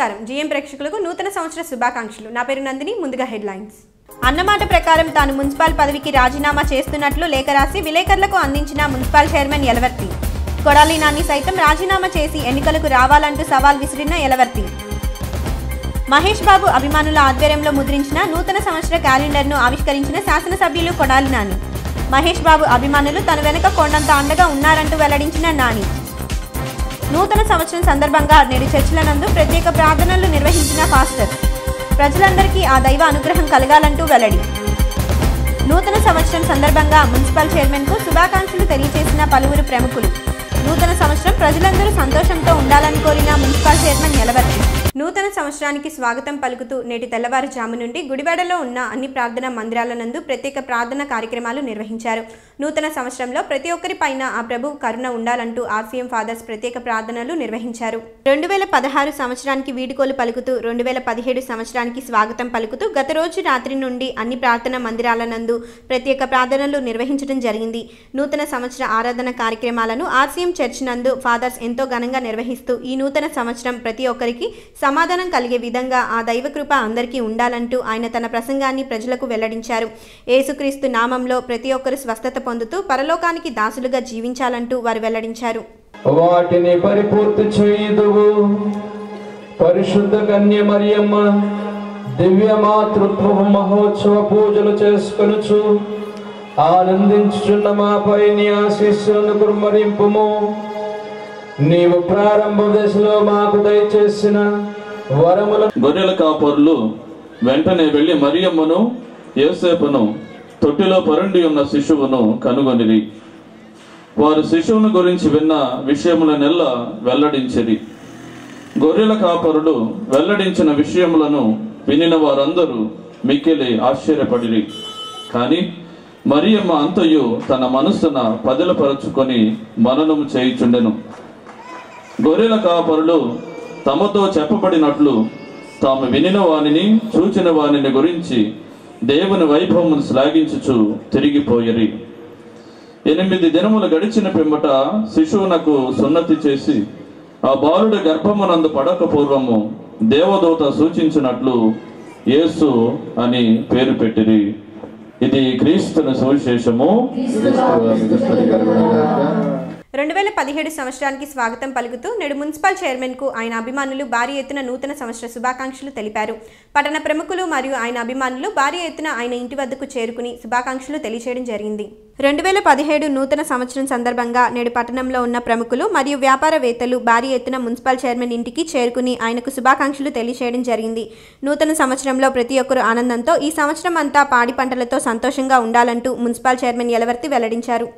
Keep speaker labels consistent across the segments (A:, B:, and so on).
A: నమస్కారం జీఎం ప్రేక్షకులకు నూతన సంవత్సర శుభాకాంక్షలు. నా పేరు నందిని. ముందుగా హెడ్లైన్స్. అన్నమాట ప్రకారం తాను మున్సిపల్ పదవికి రాజీనామా చేస్తున్నట్లు లేఖ రాసి విలేకరులకు అందించిన మున్సిపల్ చైర్మన్ యలవర్తి. కొడాలి నాని సైతం రాజీనామా చేసి ఎన్నికలకు రావాలంటూ సవాల్ విసిరిన యలవర్తి. మహేష్ బాబు అభిమానుల ఆధ్వర్యంలో ముద్రించిన నూతన సంవత్సర క్యాలెండర్ను ఆవిష్కరించిన శాసనసభ్యులు కొడాలి నాని. మహేష్ బాబు అభిమానులు తన వెనుక కొండంత అండగా ఉన్నారంటూ వెల్లడించిన నాని. నూతన సంవత్సరం సందర్భంగా నేడు చర్చిల నందు ప్రత్యేక ప్రార్థనలు నిర్వహించిన పాస్టర్. ప్రజలందరికీ ఆ దైవ అనుగ్రహం కలగాలంటూ వెల్లడి. నూతన సంవత్సరం సందర్భంగా మున్సిపల్ చైర్మన్కు శుభాకాంక్షలు తెలియజేసిన పలువురు ప్రముఖులు. నూతన సంవత్సరం ప్రజలందరూ సంతోషంతో ఉండాలని కోరిన మున్సిపల్ చైర్మన్ యలవర్తి. నూతన సంవత్సరానికి స్వాగతం పలుకుతూ నేటి తెల్లవారుజాము నుండి గుడివాడలో ఉన్న అన్ని ప్రార్థనా మందిరాల నందు ప్రత్యేక ప్రార్థన కార్యక్రమాలు నిర్వహించారు. నూతన సంవత్సరంలో ప్రతి ఒక్కరి పైన ఆ ప్రభువు కరుణ ఉండాలంటూ ఆర్సీఎం ఫాదర్స్ ప్రత్యేక ప్రార్థనలు నిర్వహించారు. 2016 సంవత్సరానికి వీడుకోలు పలుకుతూ 2017 సంవత్సరానికి స్వాగతం పలుకుతూ గత రోజు రాత్రి నుండి అన్ని ప్రార్థనా మందిరాల నందు ప్రత్యేక ప్రార్థనలు నిర్వహించడం జరిగింది. నూతన సంవత్సర ఆరాధన కార్యక్రమాలను ఆర్సీఎం చర్చ్ నందు ఫాదర్స్ ఎంతో ఘనంగా నిర్వహిస్తూ ఈ నూతన సంవత్సరం ప్రతి ఒక్కరికి సమాధానం కలిగే విధంగా ఆ దైవకృప అందరికీ ఉండాలంటూ ఆయన తన ప్రసంగాన్ని ప్రజలకు వెల్లడించారు. యేసుక్రీస్తు నామంలో ప్రతి ఒక్కరు స్వస్థత పొందుతూ పరలోకానికి దాసులుగా జీవించాలంటూ వారు వెల్లడించారు.
B: వాటిని పరిపూర్తి చేయుదువు. పరిశుద్ధ కన్య మరియమ్మ దివ్య మాతృత్వ మహోత్సవ పూజలు చేసుకొనుచు ఆనందించుచున్న మాపై నీ ఆశీస్సులను కుమ్మరింపుము. నీవు ప్రారంభ దశలో మాకు దయచేసిన వరముల.
C: గొర్రెల కాపరులు వెంటనే వెళ్లి మరియమ్మను యోసేపును తొట్టిలో పరుండి ఉన్న శిశువును కనుగొనిరి. వారు శిశువును గురించి విన్న విషయములనెల్లా వెల్లడించిరి. గొర్రెల కాపరులు వెల్లడించిన విషయములను వినిన వారందరూ మిక్కిలి ఆశ్చర్యపడిరి. కానీ మరియమ్మ అంతయు తన మనస్సున పదిలపరచుకొని మననం చేయుచుండెను. గొర్రెల కాపరులు తమతో చెప్పబడినట్లు తాము వినిన వానిని చూచిన వానిని గురించి దేవుని వైభవమును శ్లాఘించుచు తిరిగిపోయిరి. 8 దినములు గడిచిన పిమ్మట శిశువునకు సున్నతి చేసి ఆ బాలుడి గర్భమునందు పడక పూర్వము దేవదూత సూచించినట్లు యేసు అని పేరు పెట్టిరి. ఇది క్రీస్తుని సువిశేషము.
A: 2017 సంవత్సరానికి స్వాగతం పలుకుతూ నేడు మున్సిపల్ చైర్మన్కు ఆయన అభిమానులు భారీ ఎత్తున నూతన సంవత్సర శుభాకాంక్షలు తెలిపారు. పట్టణ ప్రముఖులు మరియు ఆయన అభిమానులు భారీ ఎత్తున ఆయన ఇంటి వద్దకు చేరుకుని శుభాకాంక్షలు తెలియజేయడం జరిగింది. 2017 నూతన సంవత్సరం సందర్భంగా నేడు పట్టణంలో ఉన్న ప్రముఖులు మరియు వ్యాపారవేత్తలు భారీ ఎత్తున మున్సిపల్ చైర్మన్ ఇంటికి చేరుకుని ఆయనకు శుభాకాంక్షలు తెలియజేయడం జరిగింది. నూతన సంవత్సరంలో ప్రతి ఒక్కరూ ఆనందంతో ఈ సంవత్సరం అంతా పాడి పంటలతో సంతోషంగా ఉండాలంటూ మున్సిపల్ చైర్మన్ యలవర్తి వెల్లడించారు.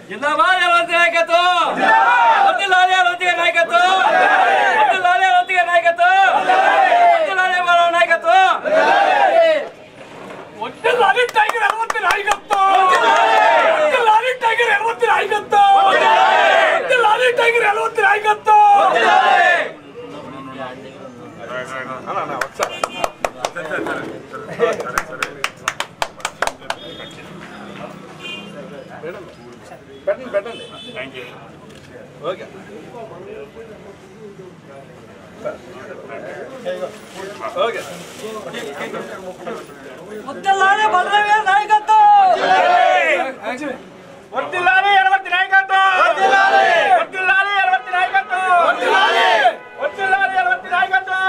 D: जिंदाबाद यलवर्ती नायकत्व जिंदाबाद यलवर्ती नायकत्व जिंदाबाद यलवर्ती नायकत्व जिंदाबाद मानव नायकत्व जिंदाबाद टाइगर यलवर्ती नायकत्व जिंदाबाद टाइगर यलवर्ती नायकत्व जिंदाबाद टाइगर यलवर्ती नायकत्व అన్న వచ్చారా పెట్టండి. Thank you. Okay okay. ముత్తులానే బలరామ నాయకత్వం. ముత్తులానే యలవర్తి నాయకత్వం. ముత్తులానే యలవర్తి నాయకత్వం. ముత్తులానే యలవర్తి నాయకత్వం.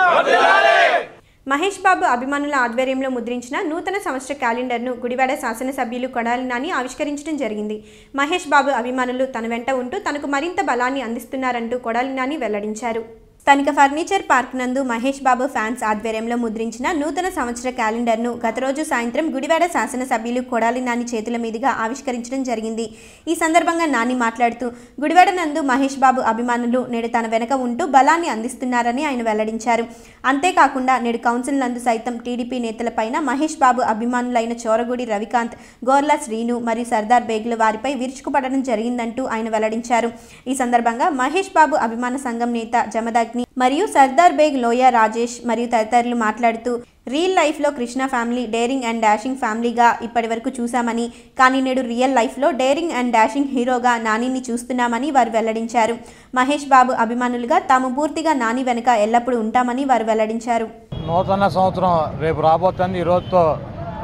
A: మహేష్ బాబు అభిమానుల ఆధ్వర్యంలో ముద్రించిన నూతన సంవత్సర క్యాలెండర్ను గుడివాడ శాసనసభ్యులు కొడాలి నాని ఆవిష్కరించడం జరిగింది. మహేష్ బాబు అభిమానులు తన వెంట ఉంటూ తనకు మరింత బలాన్ని అందిస్తున్నారంటూ కొడాలి నాని వెల్లడించారు. స్థానిక ఫర్నిచర్ పార్క్ నందు మహేష్ బాబు ఫ్యాన్స్ ఆధ్వర్యంలో ముద్రించిన నూతన సంవత్సర క్యాలెండర్ను గత రోజు సాయంత్రం గుడివాడ శాసనసభ్యులు కొడాలి నాని చేతుల మీదుగా ఆవిష్కరించడం జరిగింది. ఈ సందర్భంగా నాని మాట్లాడుతూ గుడివాడ నందు మహేష్ బాబు అభిమానులు నేడు తన వెనక ఉంటూ బలాన్ని అందిస్తున్నారని ఆయన వెల్లడించారు. అంతేకాకుండా నేడు కౌన్సిల్ నందు సైతం టీడీపీ నేతలపైన మహేష్ బాబు అభిమానులైన చోరగుడి రవికాంత్, గోర్ల శ్రీను మరియు సర్దార్ బేగ్ల వారిపై విరుచుకుపడడం జరిగిందంటూ ఆయన వెల్లడించారు. ఈ సందర్భంగా మహేష్ బాబు అభిమాన సంఘం నేత జమదాగ్ పద్మనాభరత్ని మరియు సర్దార్ బేగ్ లోయా రాజేష్ మరియు తదితరులు మాట్లాడుతూ రియల్ లైఫ్లో Krishna family daring and dashing ఫ్యామిలీగా ఇప్పటి వరకు చూసామని, కానీ నేడు రియల్ లైఫ్లో డేరింగ్ అండ్ డాషింగ్ హీరోగా నానిని చూస్తున్నామని వారు వెల్లడించారు. మహేష్ బాబు అభిమానులుగా తాము పూర్తిగా నాని వెనుక ఎల్లప్పుడూ ఉంటామని వారు వెల్లడించారు.
E: నూతన సంవత్సరం రేపు రాబోతుంది. ఈ రోజుతో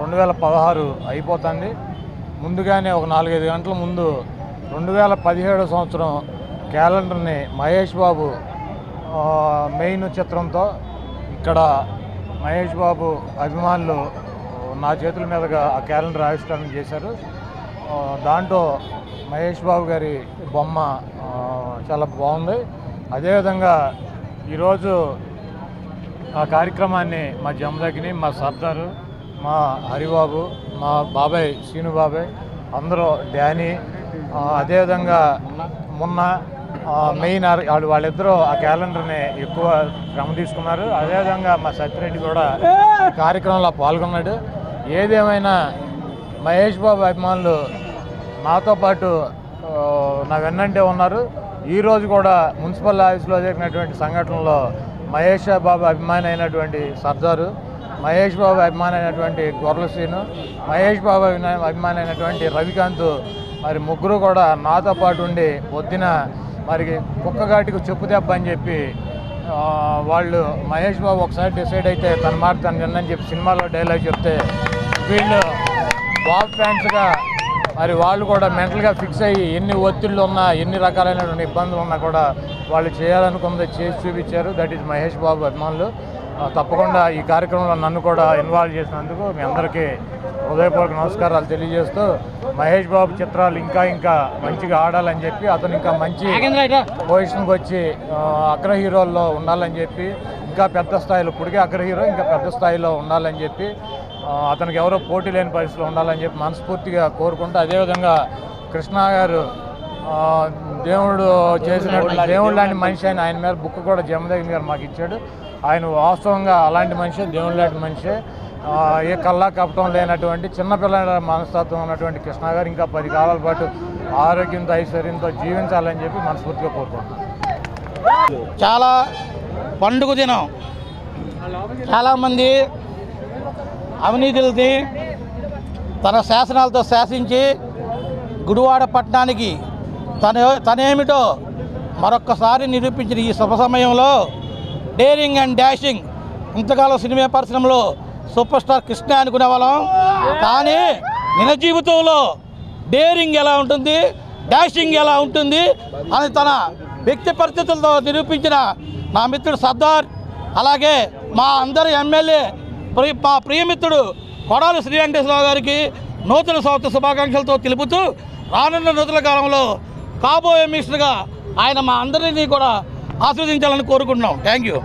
E: 2016 అయిపోతుంది. ముందుగానే ఒక 4-5 గంటల ముందు 2017 సంవత్సరం క్యాలెండర్ని మహేష్ బాబు మెయిన్ చిత్రంతో ఇక్కడ మహేష్ బాబు అభిమానులు నా చేతుల మీదుగా ఆ క్యాలెండర్ ఆవిష్కరణ చేశారు. దాంట్లో మహేష్ బాబు గారి బొమ్మ చాలా బాగుంది. అదేవిధంగా ఈరోజు ఆ కార్యక్రమాన్ని మా జమదగ్ని, మా సర్దారు, మా హరిబాబు, మా బాబాయ్ శ్రీను బాబాయ్, అందరూ డానీ, అదేవిధంగా మొన్న మెయిన్ వాళ్ళిద్దరూ ఆ క్యాలెండర్ని ఎక్కువ శ్రమ తీసుకున్నారు. అదేవిధంగా మా సత్యరెడ్డి కూడా ఈ కార్యక్రమంలో పాల్గొన్నాడు. ఏదేమైనా మహేష్ బాబు అభిమానులు నాతో పాటు నా వెన్నంటే ఉన్నారు. ఈరోజు కూడా మున్సిపల్ ఆఫీస్లో జరిగినటువంటి సంఘటనలో మహేష్ బాబు అభిమాని అయినటువంటి సర్దారు, మహేష్ బాబు అభిమాని అయినటువంటి గొర్రెలసీను, మహేష్ బాబు అభిమాని అయినటువంటి రవికాంత్ మరి ముగ్గురు కూడా నాతో పాటు ఉండి పొద్దున మరి కుక్కగాటికి చెప్పు దెబ్బ అని చెప్పి వాళ్ళు మహేష్ బాబు ఒకసారి డిసైడ్ అయితే తన మాట తను నిన్నని చెప్పి సినిమాలో డైలాగ్ చెప్తే వీళ్ళు బాబు ఫ్యాన్స్గా మరి వాళ్ళు కూడా మెంటల్గా ఫిక్స్ అయ్యి ఎన్ని ఒత్తిళ్ళు ఉన్నా ఎన్ని రకాలైనటువంటి ఇబ్బందులు ఉన్నా కూడా వాళ్ళు చేయాలనుకున్నది చేసి చూపించారు. దట్ ఈజ్ మహేష్ బాబు అభిమానులు. తప్పకుండా ఈ కార్యక్రమంలో నన్ను కూడా ఇన్వాల్వ్ చేసినందుకు మీ అందరికీ హృదయపూర్వక నమస్కారాలు తెలియజేస్తూ మహేష్ బాబు చిత్రాలు ఇంకా మంచిగా ఆడాలని చెప్పి, అతను ఇంకా మంచి పొజిషన్కి వచ్చి అగ్ర హీరోల్లో ఉండాలని చెప్పి, ఇంకా పెద్ద స్థాయిలో ఇప్పటికే అగ్ర హీరో ఇంకా పెద్ద స్థాయిలో ఉండాలని చెప్పి, అతనికి ఎవరో పోటీ లేని పరిస్థితిలో ఉండాలని చెప్పి మనస్ఫూర్తిగా కోరుకుంటూ, అదేవిధంగా కృష్ణ గారు దేవుడు చేసినట్టు దేవుడు లాంటి మనిషి ఆయన మీద బుక్ కూడా జమదగ్ని గారు మాకు ఇచ్చాడు. ఆయన వాస్తవంగా అలాంటి మనిషి, దేవుడు లాంటి మనిషి. ఏ కల్లా కపటం లేనటువంటి చిన్నపిల్లల మనస్తత్వం ఉన్నటువంటి కృష్ణ గారు ఇంకా 10 కాలాల పాటు ఆరోగ్యంతో ఐశ్వర్యంతో జీవించాలని చెప్పి మనస్ఫూర్తిగా కోరుకుంటున్నాను.
F: చాలా పండుగ దినం. చాలామంది అవినీతులది తన శాసనాలతో శాసించి గుడివాడ పట్టణానికి తనేమిటో మరొక్కసారి నిరూపించిన ఈ శుభ సమయంలో డేరింగ్ అండ్ డాషింగ్ ఇంతకాలం సినిమా పరిశ్రమలో సూపర్ స్టార్ కృష్ణ అనుకునే వాళ్ళం. కానీ నిజ జీవితంలో డేరింగ్ ఎలా ఉంటుంది, డాషింగ్ ఎలా ఉంటుంది అని తన వ్యక్తి పరిస్థితులతో నిరూపించిన నా మిత్రుడు సర్దార్, అలాగే మా అందరి ఎమ్మెల్యే మా ప్రియమిత్రుడు కొడాలి శ్రీ వెంకటేశ్వరరావు గారికి నూతన సంవత్సర శుభాకాంక్షలతో తెలుపుతూ రానున్న నూతన కాలంలో కాబోయే మినిస్టర్గా ఆయన మా అందరినీ కూడా ఆస్వాదించాలని కోరుకుంటున్నాం. Thank you.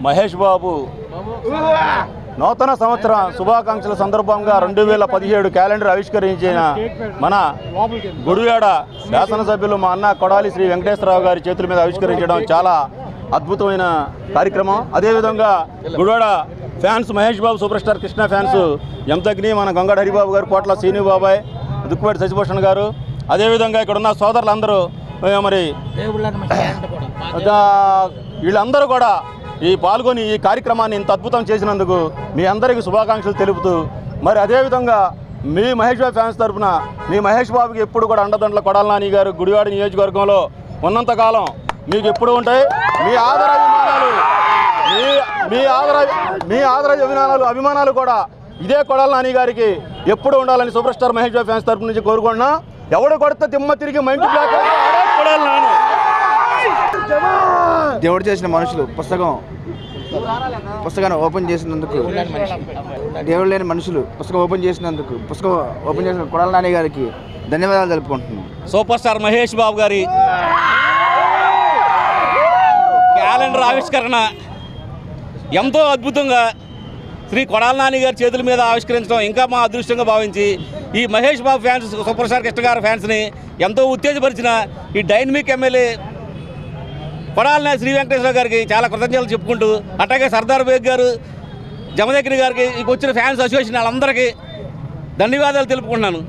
G: మహేష్ బాబు నూతన సంవత్సర శుభాకాంక్షల సందర్భంగా 2017 క్యాలెండర్ ఆవిష్కరించిన మన గుడివాడ శాసనసభ్యులు మా అన్న కొడాలి శ్రీ వెంకటేశ్వరరావు గారి చేతుల మీద ఆవిష్కరించడం చాలా అద్భుతమైన కార్యక్రమం. అదేవిధంగా Gudivada fans Mahesh Babu super star Krishna fans ఎంతగ్ని, మన గంగడ హరిబాబు గారు, కోట్ల శ్రీను బాబాయ్, దుక్కుపాటి శశిభూషణ్ గారు, అదేవిధంగా ఇక్కడ ఉన్న సోదరులందరూ మరి వీళ్ళందరూ కూడా పాల్గొని ఈ కార్యక్రమాన్ని ఇంత అద్భుతం చేసినందుకు మీ అందరికీ శుభాకాంక్షలు తెలుపుతూ, మరి అదేవిధంగా మీ మహేష్ బాబు ఫ్యాన్స్ తరఫున మీ మహేష్ బాబుకి ఎప్పుడు కూడా అండదండల కొడాలి నాని గారు గుడివాడ నియోజకవర్గంలో ఉన్నంతకాలం మీకు ఎప్పుడు ఉంటాయి. మీ ఆదర అభిమానాలు కూడా ఇదే కొడాలి నాని గారికి ఎప్పుడు ఉండాలని super star Mahesh Babu fans తరఫు నుంచి కోరుకున్నా. ఎవడు కొడితే తిమ్మ తిరిగి మైండ్ బ్లాక్ కొడాలి నాని.
H: దేవుడు చేసిన మనుషులు పుస్తకాన్ని ఓపెన్ చేసినందుకు, దేవుడు లేని మనుషులు పుస్తకం ఓపెన్ చేసినందుకు, పుస్తకం ఓపెన్ చేసిన కొడాలి నాని గారికి ధన్యవాదాలు తెలుపుకుంటున్నాం.
I: సూపర్ స్టార్ మహేష్ బాబు గారి క్యాలెండర్ ఆవిష్కరణ ఎంతో అద్భుతంగా శ్రీ కొడాలి నాని గారి చేతుల మీద ఆవిష్కరించడం ఇంకా మా అదృష్టంగా భావించి ఈ Mahesh Babu fans, super star Krishna గారి ఫ్యాన్స్ని ఎంతో ఉత్తేజపరిచిన ఈ డైనమిక్ ఎమ్మెల్యే కొడాలి శ్రీ వెంకటేశ్వర గారికి చాలా కృతజ్ఞతలు చెప్పుకుంటూ, అట్లాగే సర్దార్ బేగ్ గారు, జమదగ్ని గారికి, వచ్చిన ఫ్యాన్స్ అసోసియేషన్ వాళ్ళందరికీ ధన్యవాదాలు తెలుపుకుంటున్నాను.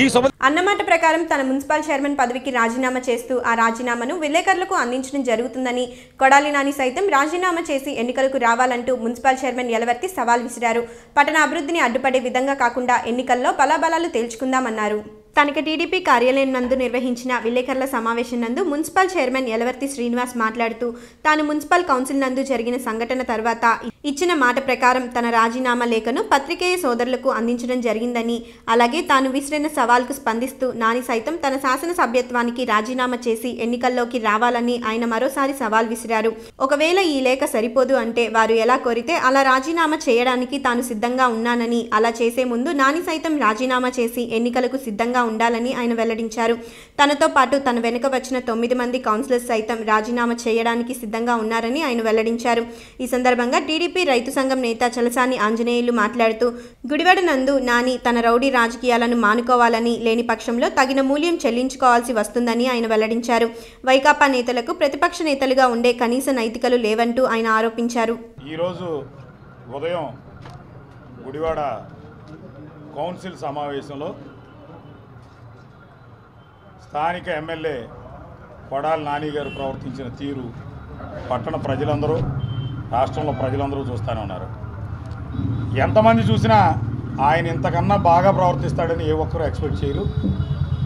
I: ఈ
A: అన్నమాట ప్రకారం తన మున్సిపల్ చైర్మన్ పదవికి రాజీనామా చేస్తూ ఆ రాజీనామాను విలేకరులకు అందించడం జరుగుతుందని కొడాలి నాని సైతం రాజీనామా చేసి ఎన్నికలకు రావాలంటూ మున్సిపల్ చైర్మన్ యలవర్తి సవాల్ విసిరారు. పట్టణ అభివృద్ధిని అడ్డుపడే విధంగా కాకుండా ఎన్నికల్లో బలాబలాలు తేల్చుకుందామన్నారు. స్థానిక టీడీపీ కార్యాలయం నందు నిర్వహించిన విలేకరుల సమావేశం నందు మున్సిపల్ చైర్మన్ యలవర్తి శ్రీనివాస్ మాట్లాడుతూ తాను మున్సిపల్ కౌన్సిల్ నందు జరిగిన సంఘటన తర్వాత ఇచ్చిన మాట ప్రకారం తన రాజీనామా లేఖను పత్రికేయ సోదరులకు అందించడం జరిగిందని, అలాగే తాను విసిరిన సవాల్కు స్పందిస్తూ నాని సైతం తన శాసన సభ్యత్వానికి రాజీనామా చేసి ఎన్నికల్లోకి రావాలని ఆయన మరోసారి సవాల్ విసిరారు. ఒకవేళ ఈ లేఖ సరిపోదు అంటే వారు ఎలా కోరితే అలా రాజీనామా చేయడానికి తాను సిద్ధంగా ఉన్నానని, అలా చేసే ముందు నాని సైతం రాజీనామా చేసి ఎన్నికలకు సిద్ధంగా ఉండాలని ఆయన వెల్లడించారు. తనతో పాటు తన వెనుక వచ్చిన 9 మంది కౌన్సిలర్స్ సైతం రాజీనామా చేయడానికి సిద్ధంగా ఉన్నారని ఆయన వెల్లడించారు. ఈ సందర్భంగా టీడీపీ రైతు సంఘం నేత చలసాని ఆంజనేయులు మాట్లాడుతూ గుడివాడ నందు నాని తన రౌడీ రాజకీయాలను మానుకోవాలని, లేని పక్షంలో తగిన మూల్యం చెల్లించుకోవాల్సి వస్తుందని ఆయన వెల్లడించారు. వైకాపా నేతలకు ప్రతిపక్ష నేతలుగా ఉండే కనీస నైతికలు లేవంటూ ఆయన ఆరోపించారు.
J: ఈరోజు ఉదయం గుడివాడ కౌన్సిల్ సమావేశంలో స్థానిక ఎమ్మెల్యే కొడాలి నాని గారు ప్రవర్తించిన తీరు పట్టణ ప్రజలందరూ, రాష్ట్రంలో ప్రజలందరూ చూస్తూనే ఉన్నారు. ఎంతమంది చూసినా ఆయన ఇంతకన్నా బాగా ప్రవర్తిస్తాడని ఏ ఒక్కరూ ఎక్స్పెక్ట్ చేయరు.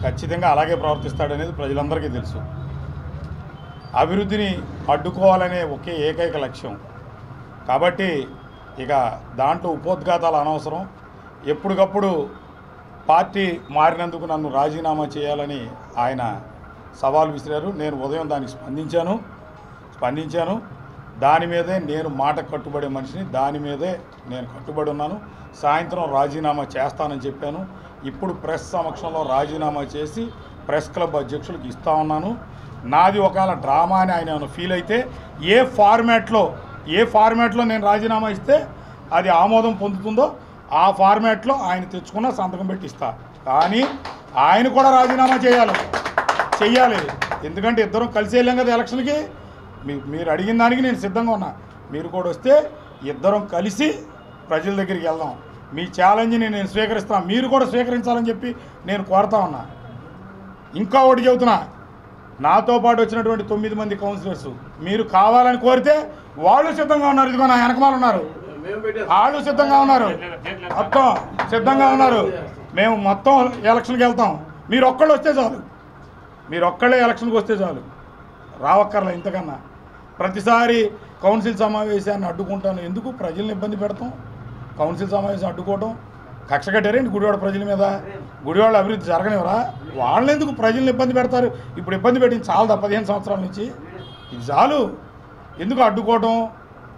J: ఖచ్చితంగా అలాగే ప్రవర్తిస్తాడనేది ప్రజలందరికీ తెలుసు. అభివృద్ధిని అడ్డుకోవాలనే ఒకే ఏకైక లక్ష్యం. కాబట్టి ఇక దాంట్లో ఉపోద్ఘాతాలు అనవసరం. ఎప్పటికప్పుడు పార్టీ మారినందుకు నన్ను రాజీనామా చేయాలని ఆయన సవాల్ విసిరారు. నేను ఉదయం దానికి స్పందించాను. దాని మీదే నేను మాట కట్టుబడే మనిషిని, దాని మీదే నేను కట్టుబడి ఉన్నాను. సాయంత్రం రాజీనామా చేస్తానని చెప్పాను. ఇప్పుడు ప్రెస్ సమక్షంలో రాజీనామా చేసి ప్రెస్ క్లబ్ అధ్యక్షులకు ఇస్తా ఉన్నాను. నాది ఒకవేళ డ్రామా అని ఆయన ఏమైనా ఫీల్ అయితే ఏ ఫార్మాట్లో నేను రాజీనామా ఇస్తే అది ఆమోదం పొందుతుందో ఆ ఫార్మాట్లో ఆయన తెచ్చుకున్న సంతకం పెట్టి ఇస్తా. కానీ ఆయన కూడా రాజీనామా చెయ్యాలి. ఎందుకంటే ఇద్దరం కలిసి వెళ్ళాం కదా ఎలక్షన్కి. మీరు అడిగిన దానికి నేను సిద్ధంగా ఉన్నా. మీరు కూడా వస్తే ఇద్దరం కలిసి ప్రజల దగ్గరికి వెళ్దాం. మీ ఛాలెంజ్ని నేను స్వీకరిస్తాను, మీరు కూడా స్వీకరించాలని చెప్పి నేను కోరుతా ఉన్నా. ఇంకా ఒకటి చెబుతున్నా, నాతో పాటు వచ్చినటువంటి 9 మంది కౌన్సిలర్స్ మీరు కావాలని కోరితే వాళ్ళు సిద్ధంగా ఉన్నారు. ఇదిగో నా వెనకమాల ఉన్నారు, వాళ్ళు సిద్ధంగా ఉన్నారు, మొత్తం సిద్ధంగా ఉన్నారు. మేము మొత్తం ఎలక్షన్కి వెళ్తాం. మీరు ఒక్కళ్ళు వస్తే చాలు, మీరు ఒక్కళ్ళే ఎలక్షన్కి వస్తే చాలు, రావక్కర్లే ఇంతకన్నా. ప్రతిసారి కౌన్సిల్ సమావేశాన్ని అడ్డుకుంటాను ఎందుకు? ప్రజల్ని ఇబ్బంది పెడతాం. కౌన్సిల్ సమావేశం అడ్డుకోవడం కక్ష కట్టారేంటి గుడివాడ ప్రజల మీద? గుడివాడ అభివృద్ధి జరగనివరా? వాళ్ళని ఎందుకు ప్రజల్ని ఇబ్బంది పెడతారు? ఇప్పుడు ఇబ్బంది పెట్టింది చాలదా? 15 సంవత్సరాల నుంచి ఇది చాలు. ఎందుకు అడ్డుకోవడం?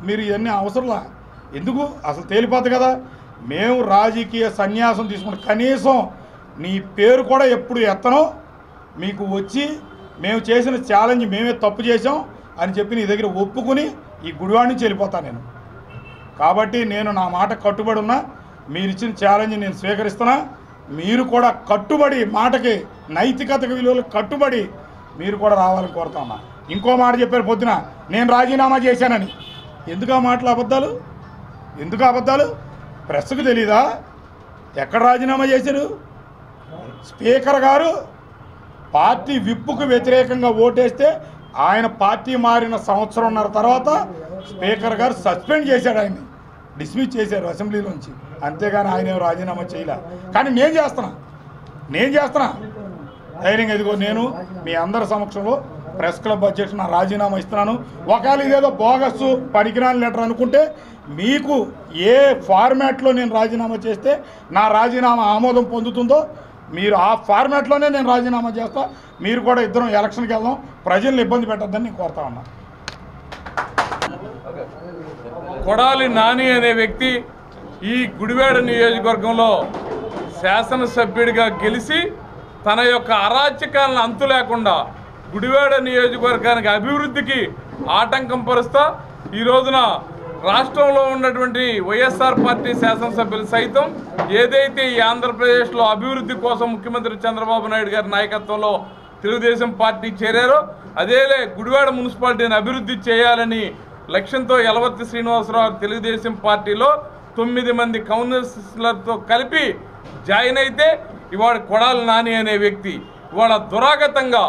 J: మీరు ఇవన్నీ అవసరంలా ఎందుకు? అసలు తేలిపోతుంది కదా. మేము రాజకీయ సన్యాసం తీసుకుంటాం. కనీసం నీ పేరు కూడా ఎప్పుడు ఎత్తనో, మీకు వచ్చి మేము చేసిన ఛాలెంజ్ మేమే తప్పు చేసాం అని చెప్పి నీ దగ్గర ఒప్పుకుని ఈ గుడివాడ నుంచి వెళ్ళిపోతాను నేను. కాబట్టి నేను నా మాట కట్టుబడి ఉన్నా. మీరు ఇచ్చిన ఛాలెంజ్ నేను స్వీకరిస్తున్నా. మీరు కూడా కట్టుబడి, మాటకి నైతికత విలువలకు కట్టుబడి మీరు కూడా రావాలని కోరుతా ఉన్నా. ఇంకో మాట చెప్పారు పొద్దున, నేను రాజీనామా చేశానని. ఎందుకు ఆ మాటలు అబద్ధాలు? ఎందుకు అబద్ధాలు? ప్రెస్కు తెలీదా ఎక్కడ రాజీనామా చేశారు? స్పీకర్ గారు పార్టీ విప్పుకు వ్యతిరేకంగా ఓటేస్తే ఆయన పార్టీ మారిన 1.5 సంవత్సరం తర్వాత స్పీకర్ గారు సస్పెండ్ చేశాడు, ఆయన్ని డిస్మిస్ చేశారు అసెంబ్లీలోంచి. అంతేగాని ఆయన ఏమో రాజీనామా చేయలే. కానీ నేను చేస్తున్నా ధైర్యంగా. ఇదిగో నేను మీ అందరి సమక్షంలో ప్రెస్ క్లబ్ అధ్యక్షుడు నా రాజీనామా ఇస్తున్నాను. ఒకవేళ ఇదేదో బోగస్ పనికిరాని లెటర్ అనుకుంటే, మీకు ఏ ఫార్మాట్లో నేను రాజీనామా చేస్తే నా రాజీనామా ఆమోదం పొందుతుందో మీరు ఆ ఫార్మాట్లోనే నేను రాజీనామా చేస్తా. మీరు కూడా ఇద్దరం ఎలక్షన్కి వెళ్దాం, ప్రజల్ని ఇబ్బంది పెట్టద్దని నేను కోరుతా ఉన్నా.
K: కొడాలి నాని అనే వ్యక్తి ఈ గుడివాడ నియోజకవర్గంలో శాసనసభ్యుడిగా గెలిచి తన యొక్క అరాచకాలను అంతు లేకుండా గుడివాడ నియోజకవర్గానికి అభివృద్ధికి ఆటంకం పరుస్తా ఈ రోజున రాష్ట్రంలో ఉన్నటువంటి వైఎస్ఆర్ పార్టీ శాసనసభ్యులు సైతం ఏదైతే ఈ ఆంధ్రప్రదేశ్లో అభివృద్ధి కోసం ముఖ్యమంత్రి చంద్రబాబు నాయుడు గారి నాయకత్వంలో తెలుగుదేశం పార్టీ చేరారో అదేలే గుడివాడ మున్సిపాలిటీని అభివృద్ధి చేయాలని లక్ష్యంతో యలవర్తి శ్రీనివాసరావు తెలుగుదేశం పార్టీలో 9 మంది కౌన్సిలర్తో కలిపి జాయిన్ అయితే ఇవాళ కొడాలి నాని అనే వ్యక్తి ఇవాళ దురాగతంగా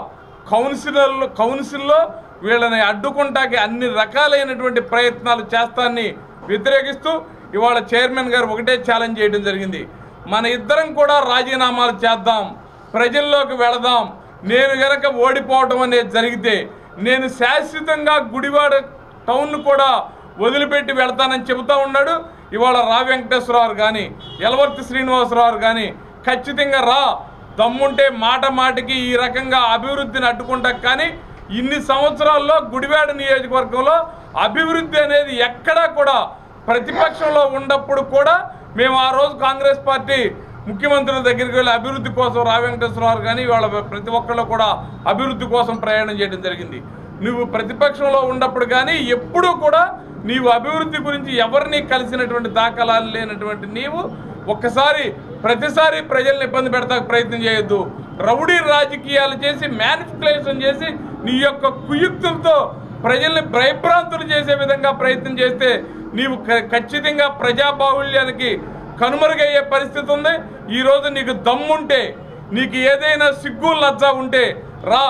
K: కౌన్సిల్లో వీళ్ళని అడ్డుకుంటాకి అన్ని రకాలైనటువంటి ప్రయత్నాలు చేస్తాన్ని వ్యతిరేకిస్తూ ఇవాళ చైర్మన్ గారు ఒకటే ఛాలెంజ్ చేయడం జరిగింది. మన ఇద్దరం కూడా రాజీనామాలు చేద్దాం, ప్రజల్లోకి వెళదాం. నేను గనక ఓడిపోవడం అనేది జరిగితే నేను శాశ్వతంగా గుడివాడ టౌన్ను కూడా వదిలిపెట్టి వెళ్తానని చెబుతూ ఉన్నాడు. ఇవాళ రా వెంకటేశ్వరరావు కానీ యలవర్తి శ్రీనివాసరావు కానీ ఖచ్చితంగా రా, దమ్ముంటే మాట మాటికి ఈ రకంగా అభివృద్ధిని అడ్డుకుంటా. కానీ ఇన్ని సంవత్సరాల్లో గుడివాడ నియోజకవర్గంలో అభివృద్ధి అనేది ఎక్కడా కూడా ప్రతిపక్షంలో ఉన్నప్పుడు కూడా మేము ఆ రోజు కాంగ్రెస్ పార్టీ ముఖ్యమంత్రుల దగ్గరికి వెళ్ళి అభివృద్ధి కోసం రా వెంకటేశ్వరరావు కానీ వాళ్ళ ప్రతి ఒక్కళ్ళు కూడా అభివృద్ధి కోసం ప్రయాణం చేయడం జరిగింది. నువ్వు ప్రతిపక్షంలో ఉన్నప్పుడు కానీ ఎప్పుడూ కూడా నీవు అభివృద్ధి గురించి ఎవరిని కలిసినటువంటి దాఖలాలు లేనటువంటి నీవు ప్రతిసారి ప్రజల్ని ఇబ్బంది పెడతాకు ప్రయత్నం చేయొద్దు. రౌడీ రాజకీయాలు చేసి మ్యానిపులేషన్ చేసి నీ యొక్క కుయుక్తులతో ప్రజల్ని భయభ్రాంతులు చేసే విధంగా ప్రయత్నం చేస్తే నీవు ఖచ్చితంగా ప్రజాబాహుళ్యానికి కనుమరుగయ్యే పరిస్థితి ఉంది. ఈరోజు నీకు దమ్ముంటే, నీకు ఏదైనా సిగ్గు లజ్జ ఉంటే రా,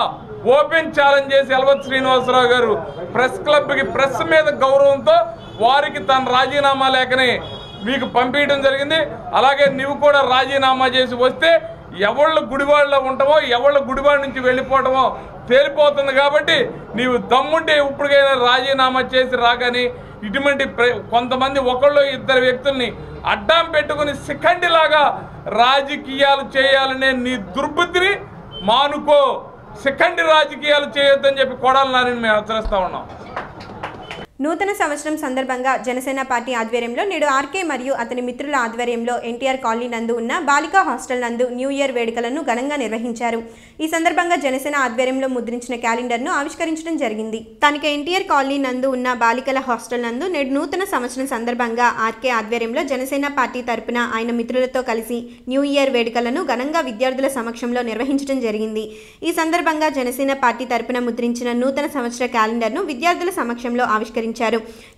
K: ఓపెన్ ఛాలెంజ్ చేసి యలవర్తి శ్రీనివాసరావు గారు ప్రెస్ క్లబ్కి ప్రెస్ మీద గౌరవంతో వారికి తన రాజీనామా లేఖని మీకు పంపించడం జరిగింది. అలాగే నువ్వు కూడా రాజీనామా చేసి వస్తే ఎవళ్ళు గుడివాడలో ఉంటామో ఎవళ్ళు గుడివాడ నుంచి వెళ్ళిపోవటమో తేలిపోతుంది. కాబట్టి నీవు దమ్ముంటే ఇప్పటికైనా రాజీనామా చేసి రాగాని ఇటువంటి కొంతమంది ఒకళ్ళు ఇద్దరు వ్యక్తుల్ని అడ్డం పెట్టుకుని శిఖండిలాగా రాజకీయాలు చేయాలనే నీ దుర్బుద్ధిని మానుకో. శిఖండి రాజకీయాలు చేయొద్దని చెప్పి కొడాలి నానిని మేము హెచ్చరిస్తా ఉన్నాం.
A: నూతన సంవత్సరం సందర్భంగా జనసేన పార్టీ ఆధ్వర్యంలో నేడు ఆర్కే మరియు అతని మిత్రుల ఆధ్వర్యంలో ఎన్టీఆర్ కాలనీ నందు ఉన్న బాలికా హాస్టల్ నందు న్యూ ఇయర్ వేడుకలను ఘనంగా నిర్వహించారు. ఈ సందర్భంగా జనసేన ఆధ్వర్యంలో ముద్రించిన క్యాలెండర్ను ఆవిష్కరించడం జరిగింది. స్థానిక ఎన్టీఆర్ కాలనీ నందు ఉన్న బాలికల హాస్టల్ నందు నేడు నూతన సంవత్సరం సందర్భంగా ఆర్కే ఆధ్వర్యంలో జనసేన పార్టీ తరపున ఆయన మిత్రులతో కలిసి న్యూ ఇయర్ వేడుకలను ఘనంగా విద్యార్థుల సమక్షంలో నిర్వహించడం జరిగింది. ఈ సందర్భంగా జనసేన పార్టీ తరపున ముద్రించిన నూతన సంవత్సర క్యాలెండర్ను విద్యార్థుల సమక్షంలో ఆవిష్కరించారు.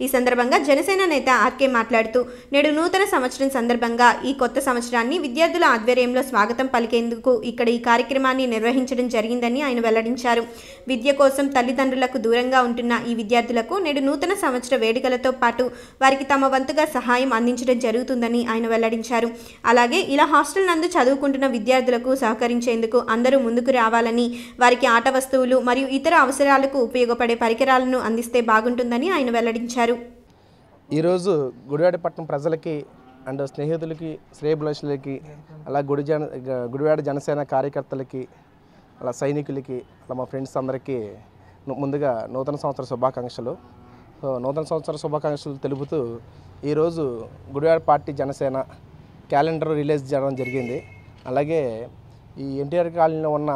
A: ఈ సందర్భంగా జనసేన నేత ఆర్కే మాట్లాడుతూ నేడు నూతన సంవత్సరం సందర్భంగా ఈ కొత్త సంవత్సరాన్ని విద్యార్థుల ఆధ్వర్యంలో స్వాగతం పలికేందుకు ఇక్కడ ఈ కార్యక్రమాన్ని నిర్వహించడం జరిగిందని ఆయన వెల్లడించారు. విద్య కోసం తల్లిదండ్రులకు దూరంగా ఉంటున్న ఈ విద్యార్థులకు నేడు నూతన సంవత్సర వేడుకలతో పాటు వారికి తమ వంతుగా సహాయం అందించడం జరుగుతుందని ఆయన వెల్లడించారు. అలాగే ఇలా హాస్టల్ నందు చదువుకుంటున్న విద్యార్థులకు సహకరించేందుకు అందరూ ముందుకు రావాలని, వారికి ఆట వస్తువులు మరియు ఇతర అవసరాలకు ఉపయోగపడే పరికరాలను అందిస్తే బాగుంటుందని ఆయన వెల్లడించారు.
H: ఈరోజు గుడివాడపట్నం ప్రజలకి అండ్ స్నేహితులకి, శ్రేయభిలాషులకి, అలా గుడివాడ జనసేన కార్యకర్తలకి, అలా సైనికులకి, అలా మా ఫ్రెండ్స్ అందరికీ ముందుగా నూతన సంవత్సర శుభాకాంక్షలు. నూతన సంవత్సర శుభాకాంక్షలు తెలుపుతూ ఈరోజు Gudivada party Janasena calendar release చేయడం జరిగింది. అలాగే ఈ ఎన్టీఆర్ కాలనీలో ఉన్న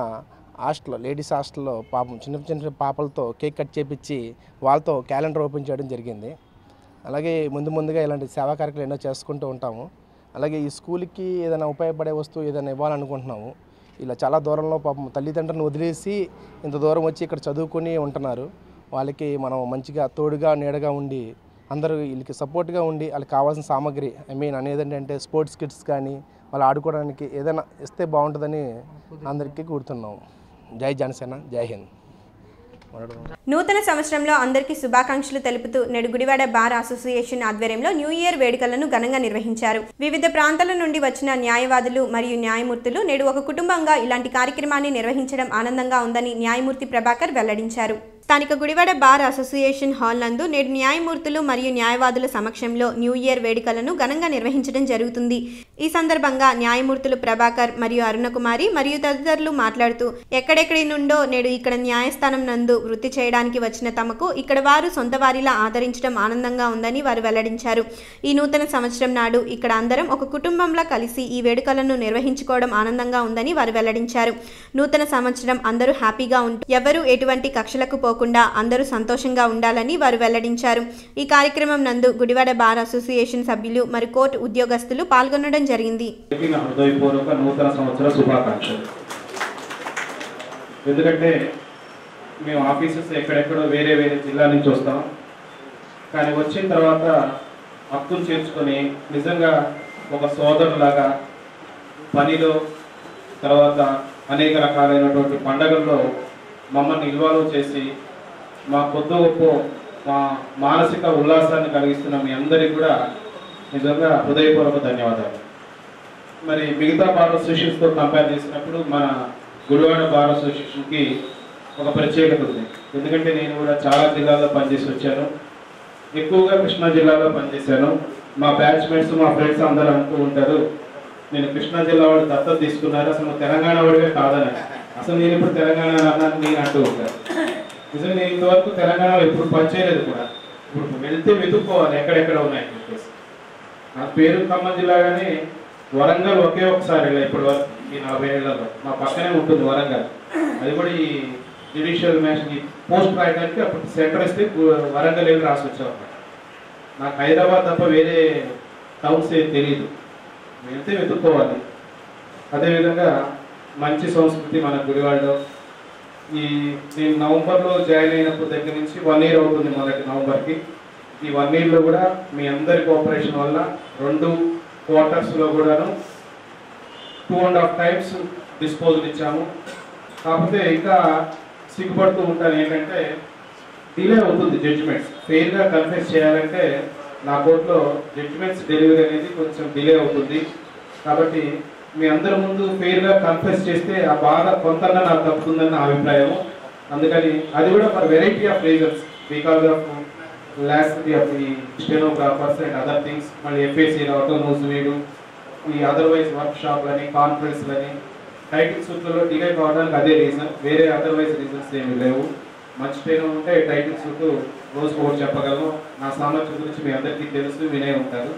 H: హాస్టల్లో, లేడీస్ హాస్టల్లో పాపం చిన్న చిన్న పాపలతో కేక్ కట్ చేపించి వాళ్ళతో క్యాలెండర్ ఓపెన్ చేయడం జరిగింది. అలాగే ముందుగా ఇలాంటి సేవా కార్యక్రమాలు ఎన్నో చేసుకుంటూ ఉంటాము. అలాగే ఈ స్కూల్కి ఏదైనా ఉపయోగపడే వస్తువు ఏదైనా ఇవ్వాలనుకుంటున్నాము. ఇలా చాలా దూరంలో పాపం తల్లిదండ్రులను వదిలేసి ఇంత దూరం వచ్చి ఇక్కడ చదువుకొని ఉంటున్నారు. వాళ్ళకి మనం మంచిగా తోడుగా నీడగా ఉండి అందరూ వీళ్ళకి సపోర్ట్గా ఉండి వాళ్ళకి కావాల్సిన సామాగ్రి అనేది ఏంటంటే స్పోర్ట్స్ కిట్స్ కానీ వాళ్ళు ఆడుకోవడానికి ఏదైనా ఇస్తే బాగుంటుందని అందరికీ కోరుతున్నాము. జై జనసేన, జై హింద్.
A: నూతన సంవత్సరంలో అందరికీ శుభాకాంక్షలు తెలుపుతూ నేడు గుడివాడ బార్ అసోసియేషన్ ఆధ్వర్యంలో న్యూ ఇయర్ వేడుకలను ఘనంగా నిర్వహించారు. వివిధ ప్రాంతాల నుండి వచ్చిన న్యాయవాదులు మరియు న్యాయమూర్తులు నేడు ఒక కుటుంబంగా ఇలాంటి కార్యక్రమాన్ని నిర్వహించడం ఆనందంగా ఉందని న్యాయమూర్తి ప్రభాకర్ వెల్లడించారు. స్థానిక గుడివాడ బార్ అసోసియేషన్ హాల్ నందు నేడు న్యాయమూర్తులు మరియు న్యాయవాదుల సమక్షంలో న్యూ ఇయర్ వేడుకలను ఘనంగా నిర్వహించడం జరుగుతుంది. ఈ సందర్భంగా న్యాయమూర్తులు ప్రభాకర్ మరియు అరుణకుమారి మరియు తదితరులు మాట్లాడుతూ ఎక్కడెక్కడి నుండో నేడు ఇక్కడ న్యాయస్థానం నందు వృత్తి చేయడానికి వచ్చిన తమకు ఇక్కడ వారు సొంత వారిలా ఆదరించడం ఆనందంగా ఉందని వారు వెల్లడించారు. ఈ నూతన సంవత్సరం నాడు ఇక్కడ అందరం ఒక కుటుంబంలా కలిసి ఈ వేడుకలను నిర్వహించుకోవడం ఆనందంగా ఉందని వారు వెల్లడించారు. నూతన సంవత్సరం అందరూ హ్యాపీగా ఉంటూ ఎవరు ఎటువంటి కక్షలకు పోకుండా అందరూ సంతోషంగా ఉండాలని వారు వెల్లడించారు. ఈ కార్యక్రమం నందు గుడివాడ బార్ అసోసియేషన్ సభ్యులు మరియు కోర్టు ఉద్యోగస్తులు పాల్గొనడం జరిగింది.
L: హృదయపూర్వక నూతన సంవత్సర శుభాకాంక్షలు. ఎందుకంటే మేము ఆఫీసెస్ ఎక్కడెక్కడో వేరే జిల్లా నుంచి వస్తాం, కానీ వచ్చిన తర్వాత హక్కును చేర్చుకొని నిజంగా ఒక సోదరులాగా పనిలో తర్వాత అనేక రకాలైనటువంటి పండగల్లో మమ్మల్ని ఇన్వాల్వ్ చేసి మా కొద్ది గొప్ప మా మానసిక ఉల్లాసాన్ని కలిగిస్తున్న మీ అందరికీ కూడా నిజంగా హృదయపూర్వక ధన్యవాదాలు. మరి మిగతా బార్ అసోసియేషన్స్తో కంపేర్ చేసినప్పుడు మన గుడివాడ బార్ అసోసియేషన్కి ఒక ప్రత్యేకత ఉంది. ఎందుకంటే నేను కూడా చాలా జిల్లాల్లో పనిచేసి వచ్చాను. ఎక్కువగా కృష్ణా జిల్లాలో పనిచేశాను. మా బ్యాచ్మేట్స్ మా ఫ్రెండ్స్ అందరూ అంటూ ఉంటారు, నేను కృష్ణా జిల్లా వాడు దత్తత తీసుకున్నారు, అసలు తెలంగాణ వాడివే కాదని. అసలు నేను ఇప్పుడు తెలంగాణ అన్నాను నేను అంటూ ఉంటాను. నిజంగా నేను ఇంతవరకు తెలంగాణలో ఎప్పుడు పనిచేయలేదు కూడా. ఇప్పుడు వెళ్తే వెతుక్కోవాలి ఎక్కడెక్కడ ఉన్నాయని చెప్పేసి. నా పేరు ఖమ్మం జిల్లా కానీ వరంగల్ ఒకే ఒకసారి ఇప్పటి వరకు ఈ 40 ఏళ్లలో మా పక్కనే ఉంటుంది వరంగల్. అది కూడా ఈ జ్యుడిషియల్ మ్యాచ్కి పోస్ట్ రాయడానికి అప్పుడు సెంటర్ ఇస్తే వరంగల్ వెళ్ళి రాసి వచ్చేవారు. నాకు హైదరాబాద్ తప్ప వేరే టౌన్స్ ఏం తెలియదు, వెళ్తే వెతుక్కోవాలి. అదేవిధంగా మంచి సంస్కృతి మన గుడివాడలో. నేను నవంబర్లో జాయిన్ అయినప్పుడు దగ్గర నుంచి 1 year అవుతుంది, మొదటి నవంబర్కి. ఈ 1 yearలో కూడా మీ అందరి కోఆపరేషన్ వల్ల 2 quartersలో కూడాను 2.5 times డిస్పోజల్ ఇచ్చాము. కాకపోతే ఇంకా సిగ్గుపడుతూ ఉంటాను ఏంటంటే డిలే అవుతుంది జడ్జిమెంట్స్. ఫెయిర్గా కన్ఫెస్ చేయాలంటే నా కోర్టులో జడ్జిమెంట్స్ డెలివరీ అనేది కొంచెం డిలే అవుతుంది. కాబట్టి మీ అందరి ముందు ఫెయిర్గా కన్ఫెస్ చేస్తే ఆ బాధ కొంతన్నా నాకు తప్పుతుందని నా అభిప్రాయం. అందుకని అది కూడా for variety of reasons, because of laxity of the stenographers and other things. మళ్ళీ ఎఫ్ఏసీ రావటం, నూజివీడు, ఈ అదర్వైజ్ వర్క్ షాప్లని, కాన్ఫరెన్స్లని, టైటిల్ సూట్లలో డిలే కావడానికి అదే రీజన్, వేరే అదర్వైజ్ రీజన్స్ ఏమి లేవు. మంచి ట్రైన్ ఉంటే టైటిల్ సూట్ రోజుకు ఒకటి చెప్పగలను. నా సామర్థ్యం గురించి మీ అందరికీ తెలుసు, వినే ఉంటారు.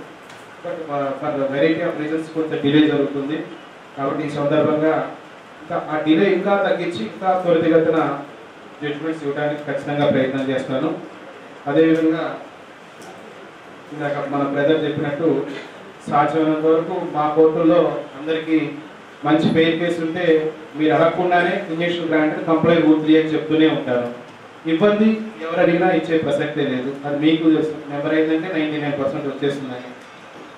L: But for variety of reasons కొంచెం డిలే జరుగుతుంది. కాబట్టి ఈ సందర్భంగా ఇంకా ఆ డిలే ఇంకా తగ్గించి ఇంకా త్వరితగతిన జడ్జిమెంట్స్ ఇవ్వడానికి ఖచ్చితంగా ప్రయత్నం చేస్తాను. అదేవిధంగా ఇందాక మన బ్రదర్ చెప్పినట్టు సాధ్యమైనంత వరకు మా కోర్టుల్లో అందరికీ మంచి పెయిర్ కేసు ఉంటే మీరు అడగకుండానే ఇంజక్షన్ గ్రాంట్ కంప్లైంట్ పూర్తి అని చెప్తూనే ఉంటారు. ఇబ్బంది ఎవరు అడిగినా ఇచ్చే ప్రసక్తే లేదు. అది మీకు నెంబర్ అయిందంటే 99% వచ్చేస్తున్నాయి.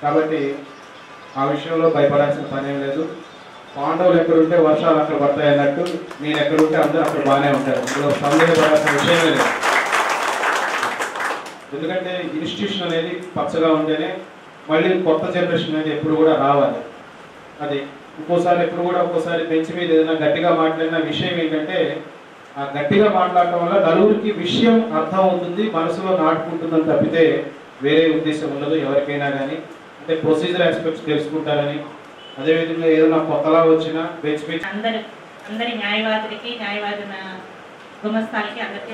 L: కాబట్టి ఆ విషయంలో భయపడాల్సిన పనేం లేదు. పాండవులు ఎక్కడుంటే వర్షాలు అక్కడ పడతాయి అన్నట్టు నేను ఎక్కడుంటే అందరూ అక్కడ బాగానే ఉంటారు. ఇందులో సందేహపడాల్సిన విషయమే లేదు. ఎందుకంటే ఇన్స్టిట్యూషన్ అనేది పచ్చగా ఉంటేనే మళ్ళీ కొత్త జనరేషన్ అనేది ఎప్పుడు కూడా రావాలి. అది ఒక్కోసారి బెంచ్ మీద ఏదైనా గట్టిగా మాట్లాడిన విషయం ఏంటంటే ఆ గట్టిగా మాట్లాడటం వల్ల నలుగురికి విషయం అర్థం అవుతుంది, మనసులో నాటుకుంటుందని తప్పితే వేరే ఉద్దేశం ఉండదు ఎవరికైనా కానీ. అంటే ప్రొసీజర్ ఆస్పెక్ట్స్ తెలుసుకుంటారని. అదేవిధంగా ఏదైనా కొత్తలా వచ్చినా బెంచ్ మీద
M: అందరి న్యాయవాదులకి, న్యాయవాదుల గుమస్తాలకి అందరికీ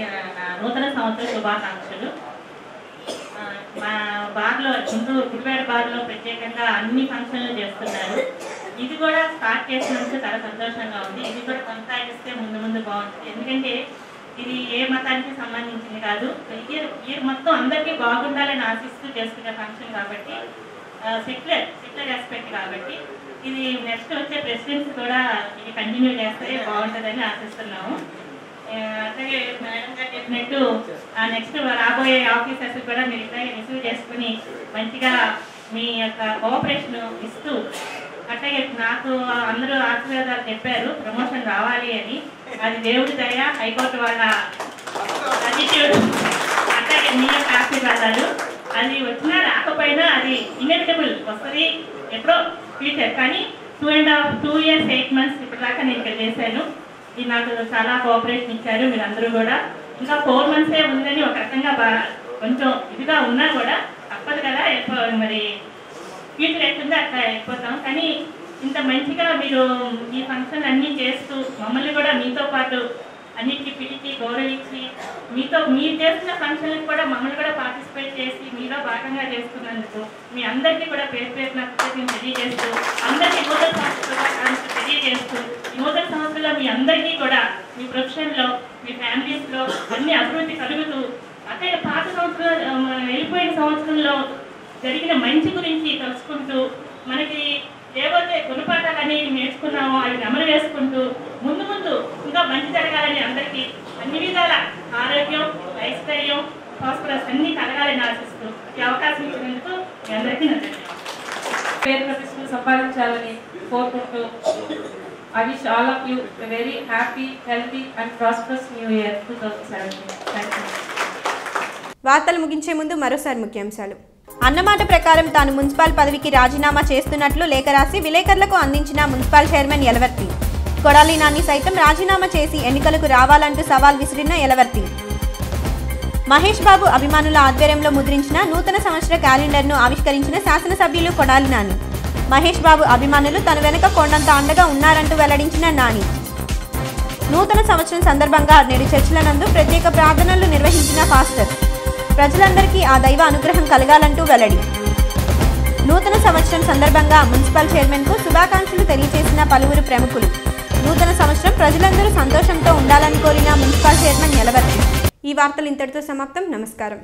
M: నూతన సంవత్సర శుభాకాంక్షలు. మా బార్లో, గుడివాడ బార్లో ప్రత్యేకంగా అన్ని ఫంక్షన్లు చేస్తున్నారు. ఇది కూడా స్టార్ట్ చేసినందుకు చాలా సంతోషంగా ఉంది. ఇది కూడా కొనసాగిస్తే ముందు ముందు బాగుంటుంది. ఎందుకంటే ఇది ఏ మతానికి సంబంధించింది కాదు, ఇయర్ మొత్తం అందరికీ బాగుండాలని ఆశిస్తూ చేసుకునే ఫంక్షన్ కాబట్టి, సెక్యులర్ ఆస్పెక్ట్ కాబట్టి ఇది నెక్స్ట్ వచ్చే ప్రెసిడెంట్స్ కూడా ఇది కంటిన్యూ చేస్తే బాగుంటుందని ఆశిస్తున్నాము. అలాగే మేడం గారు చెప్పినట్టు నెక్స్ట్ రాబోయే ఆఫీసర్స్ కూడా మీరు ఇట్లాగే రిసీవ్ చేసుకుని మంచిగా మీ యొక్క కోఆపరేషన్ ఇస్తూ, అట్లాగే నాకు అందరూ ఆశీర్వాదాలు చెప్పారు ప్రమోషన్ రావాలి అని. అది దేవుడి దయ, హైకోర్టు వాళ్ళ అటిట్యూడ్, అట్లాగే మీ యొక్క ఆశీర్వాదాలు. అది వచ్చినా రాకపోయినా అది ఇన్ఎవిటబుల్ వస్తుంది ఎప్పుడో ఫ్యూచర్. కానీ 2 years 8 months ఇప్పటిదాకా నేను ఇక్కడ చేశాను. ఇది నాకు చాలా కోఆపరేషన్ ఇచ్చారు మీరందరూ కూడా. ఇంకా 4 months ఉందని ఒక రకంగా కొంచెం ఇదిగా ఉన్నా కూడా తప్పదు కదా, మరి ఫ్యూచర్ ఎట్టుందో అట్లా అయిపోతాం. కానీ ఇంత మంచిగా మీరు ఈ ఫంక్షన్ అన్నీ చేస్తూ మమ్మల్ని కూడా మీతో పాటు అన్నిటికీ పిలిచి గౌరవించి మీరు చేస్తున్న ఫంక్షన్లకు కూడా మమ్మల్ని కూడా పార్టిసిపేట్ చేసి మీలో భాగంగా చేస్తున్నందుకు మీ అందరికీ కూడా పేరు పేరున కృతజ్ఞతలు తెలియజేస్తూ, అందరికీ నూతన సంవత్సరాలు తెలియజేస్తూ, ఈ నూతన సంవత్సరంలో మీ అందరికీ కూడా మీ ప్రొఫెషన్లో, మీ ఫ్యామిలీస్లో అన్ని అభివృద్ధి కలుగుతూ, అదే పాత సంవత్సరం వెళ్ళిపోయిన సంవత్సరంలో జరిగిన మంచి గురించి తెలుసుకుంటూ, మనకి ఏవైతే గుణపాఠాలు అనేవి నేర్చుకున్నామో అవి అమలు వేసుకుంటూ ముందు ముందు ఇంకా మంచి జరగాలని, అందరికీ అన్ని విధాల ఆరోగ్యం, ఐశ్వర్యం, ప్రాస్పరస్ అన్ని కలగాలని ఆశిస్తూ ఈ అవకాశం ఇచ్చినందుకు మీ అందరికీ
N: పేరు ప్రతిష్టలు సంపాదించాలని కోరుకుంటూ,
M: I wish all of you a very happy, healthy and prosperous new year 2017. Thank you.
A: వార్తలు ముగించే ముందు మరోసారి ముఖ్యాంశాలు. అన్నమాట ప్రకారం తాను మున్సిపల్ పదవికి రాజీనామా చేస్తున్నట్లు లేఖ రాసి విలేకరులకు అందించిన మున్సిపల్ చైర్మన్ యలవర్తి. కొడాలి నాని సైతం రాజీనామా చేసి ఎన్నికలకు రావాలంటూ సవాల్ విసిరిన యలవర్తి. మహేష్ బాబు అభిమానుల ఆధ్వర్యంలో ముద్రించిన నూతన సంవత్సర క్యాలెండర్ను ఆవిష్కరించిన శాసనసభ్యులు కొడాలి నాని. మహేష్ బాబు అభిమానులు తన వెనుక కొండంత అండగా ఉన్నారంటూ వెల్లడించిన నాని. నూతన సంవత్సరం సందర్భంగా నేడు చర్చిల నందు ప్రత్యేక ప్రార్థనలు నిర్వహించిన పాస్టర్. ప్రజలందరికీ ఆ దైవ అనుగ్రహం కలగాలంటూ వెల్లడి. నూతన సంవత్సరం సందర్భంగా మున్సిపల్ చైర్మన్కు శుభాకాంక్షలు తెలియజేసిన పలువురు ప్రముఖులు. నూతన సంవత్సరం ప్రజలందరూ సంతోషంతో ఉండాలని కోరిన మున్సిపల్ చైర్మన్ యలవర్తి. ఈ వార్తలు ఇంతటితో సమాప్తం. నమస్కారం.